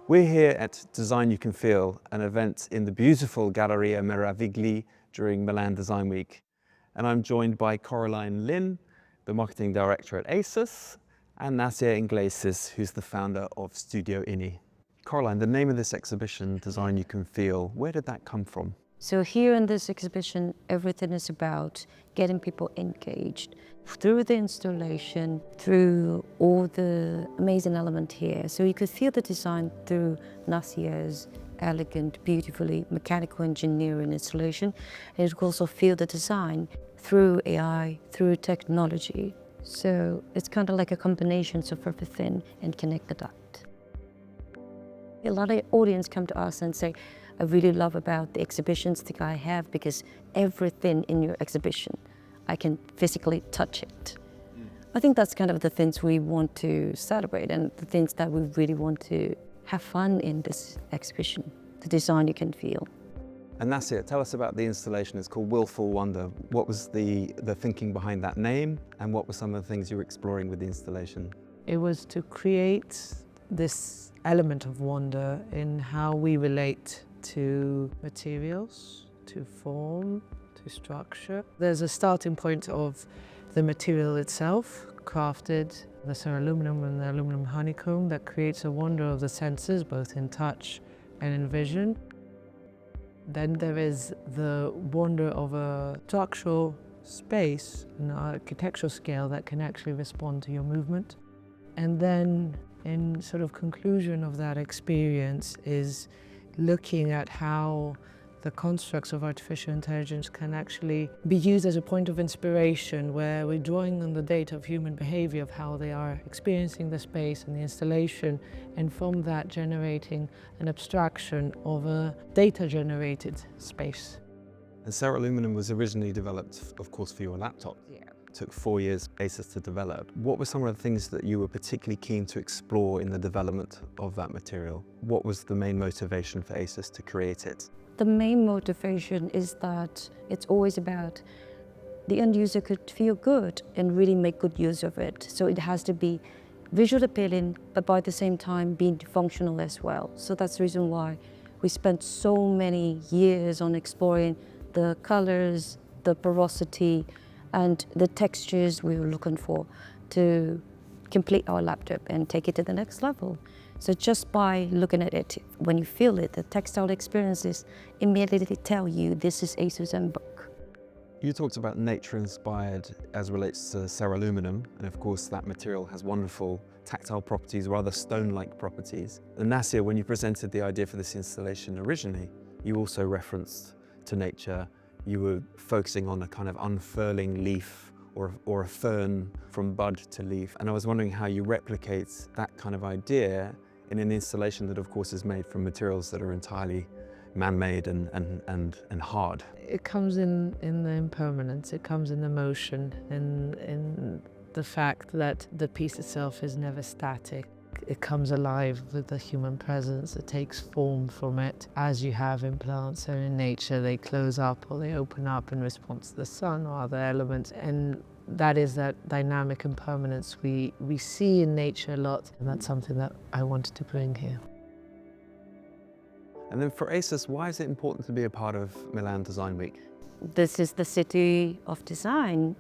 We're here at Design You Can Feel, an event in the beautiful Galleria Meravigli during Milan Design Week. And I'm joined by Coraline Lin, the marketing director at ASUS, and Nassia Inglessis, who's the founder of Studio Ini. Coraline, the name of this exhibition, Design You Can Feel, where did that come from? So here in this exhibition, everything is about getting people engaged through the installation, through all the amazing element here. So you could feel the design through Nassia's elegant, beautifully mechanical engineering installation. And you could also feel the design through AI, through technology. So it's kind of like a combination of everything and connect the dot. A lot of audience come to us and say, I really love about the exhibitions that I have because everything in your exhibition, I can physically touch it. I think that's kind of the things we want to celebrate and the things that we really want to have fun in this exhibition, the design you can feel. And Nassia, tell us about the installation. It's called Willful Wonder. What was the thinking behind that name, and what were some of the things you were exploring with the installation? It was to create this element of wonder in how we relate to materials, to form, to structure. There's a starting point of the material itself, crafted, the aluminum and the aluminum honeycomb that creates a wonder of the senses, both in touch and in vision. Then there is the wonder of a structural space, an architectural scale that can actually respond to your movement. And then in sort of conclusion of that experience is looking at how the constructs of artificial intelligence can actually be used as a point of inspiration, where we're drawing on the data of human behavior, of how they are experiencing the space and the installation, and from that generating an abstraction of a data-generated space. And Aluminum was originally developed, of course, for your laptop. Yeah. It took 4 years ASUS to develop. What were some of the things that you were particularly keen to explore in the development of that material? What was the main motivation for ASUS to create it? The main motivation is that it's always about the end user could feel good and really make good use of it. So it has to be visually appealing, but by the same time being functional as well. So that's the reason why we spent so many years on exploring the colors, the porosity, and the textures we were looking for to complete our laptop and take it to the next level. So just by looking at it, when you feel it, the tactile experiences immediately tell you this is ASUS Zenbook. You talked about nature-inspired as relates to aluminum, and of course that material has wonderful tactile properties, rather stone-like properties. And Nassia, when you presented the idea for this installation originally, you also referenced to nature. You were focusing on a kind of unfurling leaf or a fern from bud to leaf. And I was wondering how you replicate that kind of idea in an installation that of course is made from materials that are entirely man-made and hard. It comes in the impermanence, it comes in the motion, in the fact that the piece itself is never static. It comes alive with the human presence. It takes form from it, as you have in plants. So in nature, they close up or they open up in response to the sun or other elements. And that is that dynamic impermanence we see in nature a lot. And that's something that I wanted to bring here. And then for ASUS, why is it important to be a part of Milan Design Week? This is the city of design.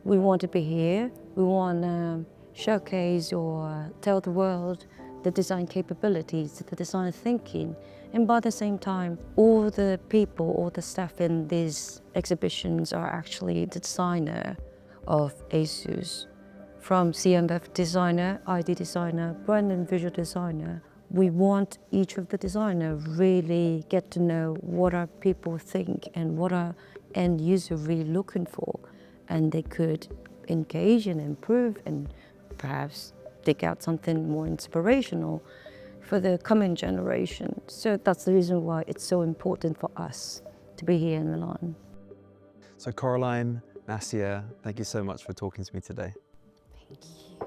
We want to be here. We want to showcase or tell the world the design capabilities, the design thinking. And by the same time, all the people, all the staff in these exhibitions are actually the designer of ASUS. From CMF designer, ID designer, brand and visual designer. We want each of the designer really get to know what our people think and what our end user really looking for. And they could engage and improve and perhaps dig out something more inspirational for the coming generation. So that's the reason why it's so important for us to be here in Milan. So Coraline, Nassia, thank you so much for talking to me today. Thank you.